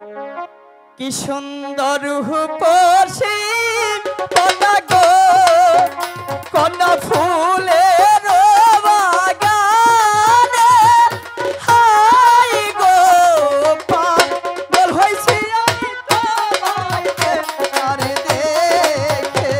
কি সুন্দর রূপসী কন্যা গো, কন্যা ফুলের বাগানে হাই গো পাগল হইছি আমি তোমায় আরে দেখে।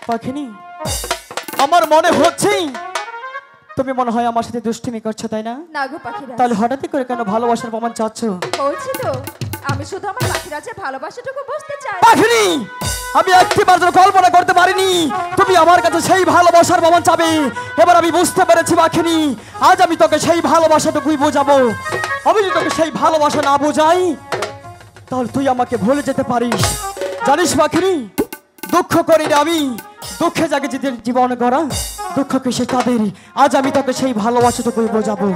পাখিনি আমার মনে হচ্ছে তুমি মনে হয় আমার সাথে দুষ্টুমি করছো, তাই না? না গো পাখিরাজ। তাহলে হঠাৎ করে কেন ভালোবাসার প্রমাণ চাচ্ছ? বলছি তো আমি শুধু আমার পাখিরাজের ভালোবাসাটুকু বুঝতে চাই। পাখিনি আমি একটিবার কল্পনা করতে পারিনি তুমি আমার কাছে সেই ভালোবাসার প্রমাণ চাবে। এবার আমি বুঝতে পেরেছি পাখিনি, আজ আমি তোকে সেই ভালোবাসাটুকুই বোঝাবো। আমি যদি তোকে সেই ভালোবাসা না বোঝাই তাহলে তুই আমাকে ভুলে যেতে পারিস। জানিস পাখিনি, দুঃখ করি না আমি, দুঃখে জাগে যেদের জীবন গড়া দুঃখ কিসে তাদের। আজ আমি তোকে সেই ভালোবাসাটুকুই বোঝাবো।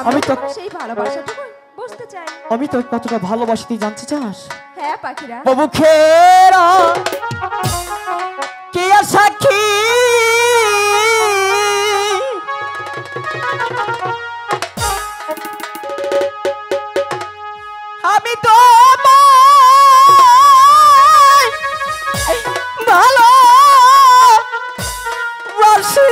আমি তো সেই ভালোবাসাটুকু বুঝতে চাই। আমি তো কতটা ভালোবাসি তুই জানতে চাস? হ্যাঁ পাখিরা। মুখেরা কে সাক্ষী আমি তো ভালো বাসি।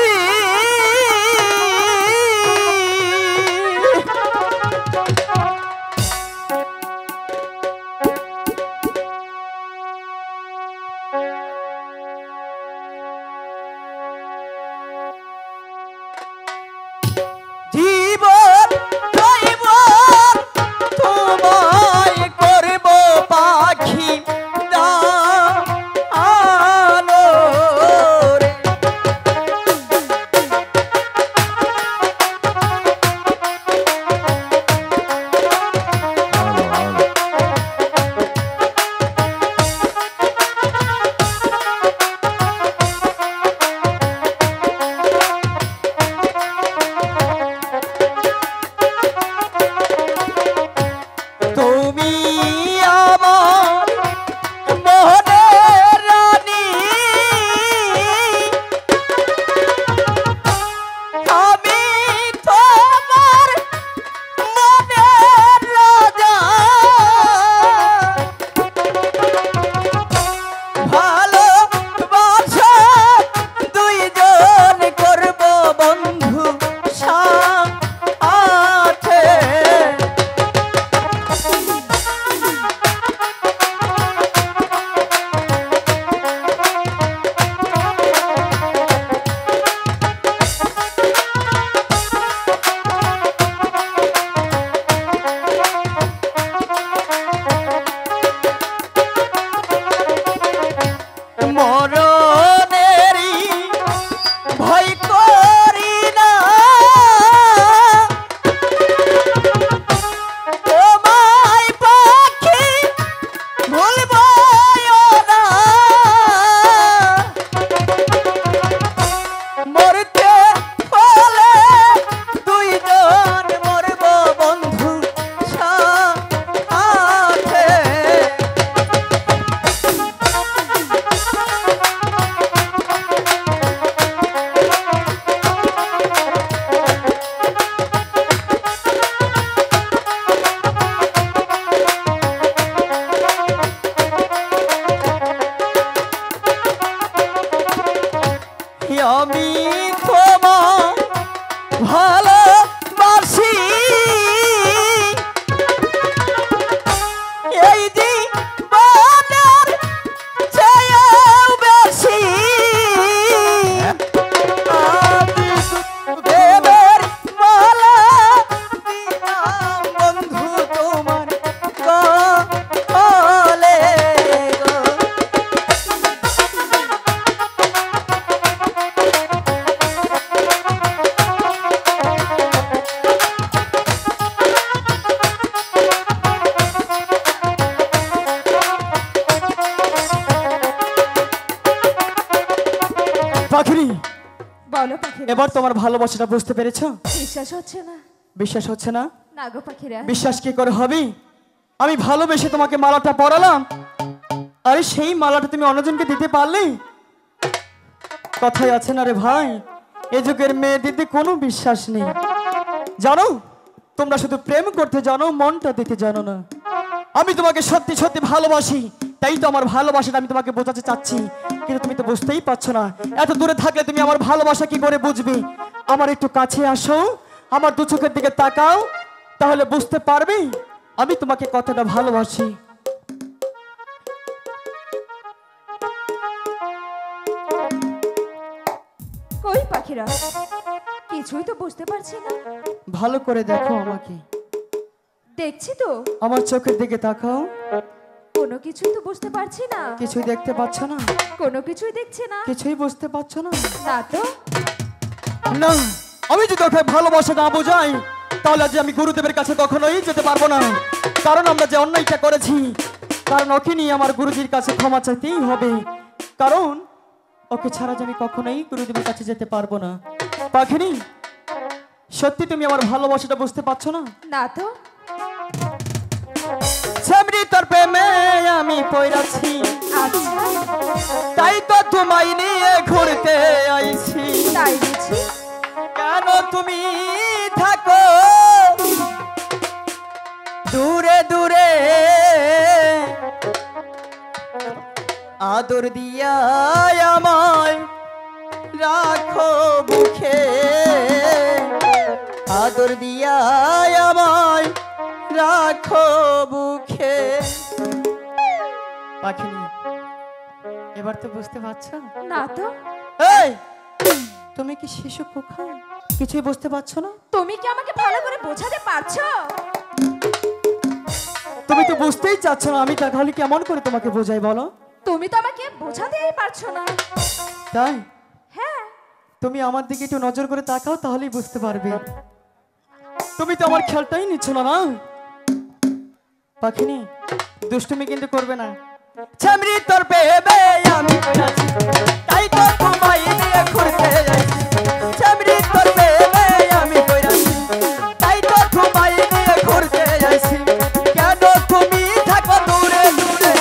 জীবন জীবন তোমায় করব পাখি দানো রে। তুমি আমার মনের রানী, আমি তোমার মনের রাজা। ভালোবাসা দুইজন করব বন্ধু সাথে। মরণেরই ভয় করি না, তোমায় পাখি ভুলব না। মরতে হলে দুইজন মরব বন্ধু সাথে। আমি তোমায় ভালোবাসি, এই জীবনের চেয়েও বেশি। পাখিনি, বলো পাখিরাজ। এবার তোমার ভালোবাসাটা বুঝতে পেরেছো? বিশ্বাস হচ্ছে না। বিশ্বাস হচ্ছে না? না গো পাখিরাজ। বিশ্বাস কি করে হবে? আমি ভালোবেসে তোমাকে মালাটা পরালাম, আরে সেই মালাটা তুমি অন্যজনকে দিতে পারলে? কথাই আছে না রে ভাই, এ যুগের মেয়েদের কোনো বিশ্বাস নেই। জানো, তোমরা শুধু প্রেম করতে জানো, মনটা দিতে জানো না। আমি তোমাকে সত্যি সত্যি ভালোবাসি, তাই তো আমার ভালোবাসাটা আমি তোমাকে বোঝাতে চাচ্ছি, কিন্তু তুমি তো বুঝতেই পারছো না। এত দূরে থাকলে তুমি আমার ভালোবাসা কি করে বুঝবে? আমার একটু কাছে আসো, আমার দু চোখের দিকে তাকাও, তাহলে বুঝতে পারবে আমি তোমাকে কতটা ভালোবাসি। কই পাখিরাজ, কিছুই তো বুঝতে পারছি না। ভালো করে দেখো আমাকে, দেখছি তো, আমার চোখের দিকে তাকাও। কোনো কিছুই তো বুঝতে পারছি না। কিছুই দেখতে পাচ্ছ না? কোনো কিছুই দেখছি না। কিছুই বুঝতে পারছো না? না তো। না, আমি যদি ওকে ভালোবাসা না বোঝাই, তাহলে আজ আমি গুরুদেবের কাছে কখনোই যেতে পারবো না। কারণ আমরা যে অন্যায়টা করেছি, কারণ ওকে নিয়ে আমার গুরুজির কাছে ক্ষমা চাইতেই হবে। কারণ ওকে ছাড়া যে আমি কখনোই গুরুদেবের কাছে যেতে পারবো না। পাখিনি, সত্যি তুমি আমার ভালোবাসাটা বুঝতে পারছো না? না তো। সামরি তোর প্রেমে আমি পড়াছি, আচ্ছা, তাই তো তোমায় নিয়ে ঘুরতে আইছি। তাই বুঝি। কেন তুমি থাকো দূরে দূরে, আদর দিয়া আমায় রাখো বুকে, আদর দিয়া আমায় রাখো বুকে। পাখিনি, এবার তো বুঝতে পারছো? না তো। এই, তুমি কি শিশু খোকা? কিছুই বুঝতে পারছো না? তুমি কি আমাকে ভালো করে বোঝাতে পারছো? তুমি তো বুঝতেই চাচ্ছ না, আমি তাহলে কেমন করে তোমাকে বোঝাই বলো? তুমি তো আমাকে বোঝাতেই পারছো না। তাই হ্যাঁ। তুমি আমার দিকে একটু নজর করে তাকাও, তাহলেই বুঝতে পারবে। তুমি তো আমার খেয়ালটাই নিচ্ছ না। না পাখিনি, দুষ্টুমি কিন্তু করবে না। ছামরি তোর পেবে আমি আছি, তাই তো তোমায় নিয়ে ঘুরতে যাচ্ছি। ছামরি তোর পেবে আমি আছি, তাই তো তোমায় নিয়ে ঘুরতে যাচ্ছি। কেন তুমি থাকো দূরে দূরে,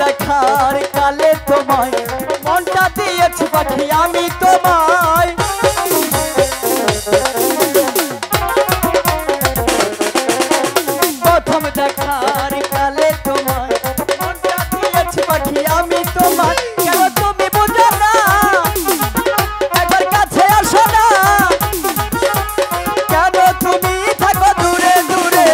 দেখার কালে তোমায় মনটা দিয়েছি পাখি আমি তোমায়। প্রথম দেখার কালে তোমায় মনটা দিয়েছি পাখি আমি তোমায়। কেন তুমি বুঝো না, একবার কাছে আসো না। কেন তুমি থাকো দূরে দূরে,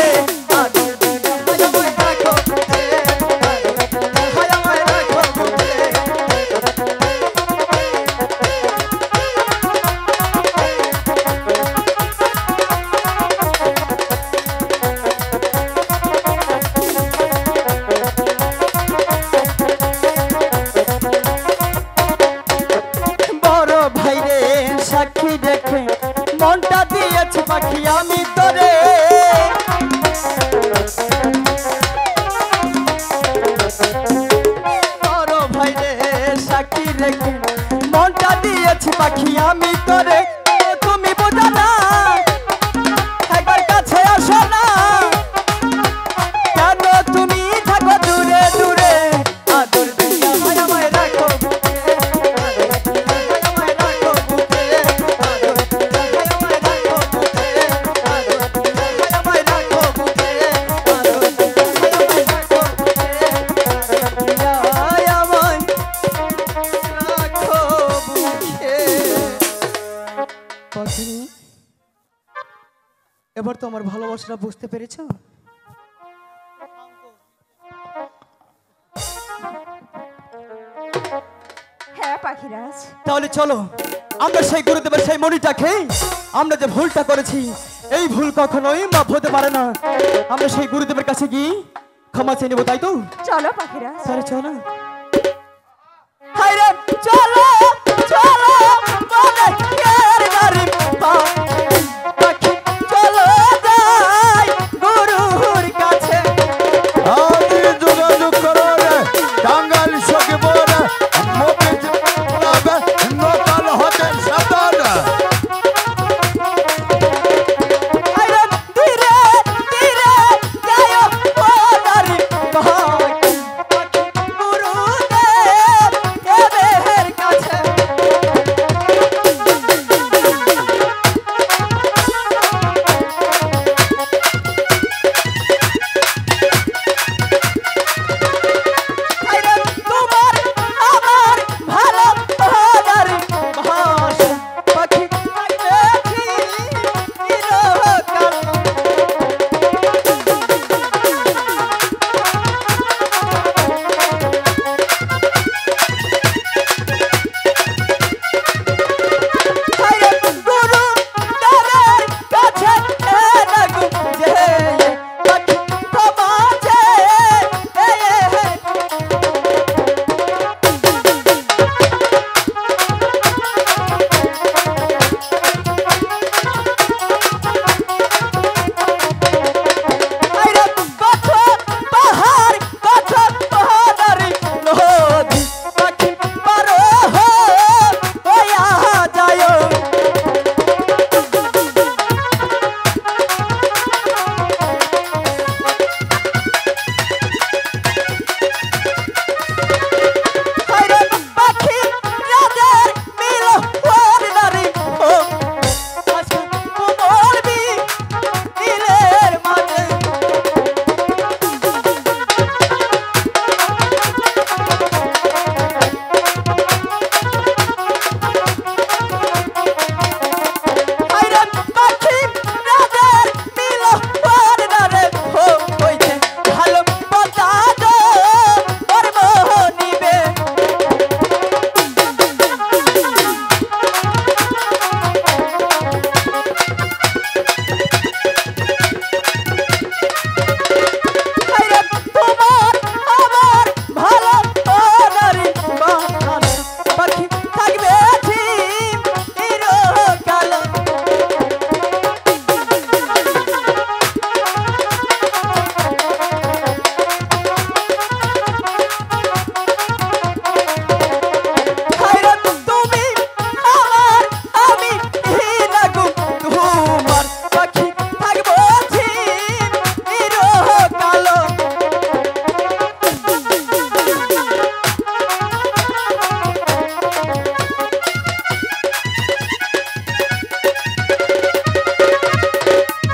সাক্ষী দেখে মনটা দিয়েছি পাখি আমি তোরে। বড় ভাইরে সাক্ষী রেখে মনটা দিয়েছি পাখি আমি তোরে। তুমি বোঝো না, একবার কাছে আসো না। কেন তুমি থাকো দূরে দূরে, আদর দিয়া আমায় রাখো বুকে, আমায় রাখো বুকে, আমায় রাখো বুকে, এবার তো আমার ভালোবাসাটা বুঝতে পেরেছো? হ্যাঁ পাখিরাজ। তাহলে চলো আমরা সেই গুরুদেবের সেই মণিটাকে, আমরা যে ভুলটা করেছি এই ভুল কখনোই মাফ হতে পারে না। আমরা সেই গুরুদেবের কাছে গিয়ে ক্ষমা চেয়ে নেবো, তাই তো? চলো পাখিরাজ। চলো চলো। হায় রে, চলো।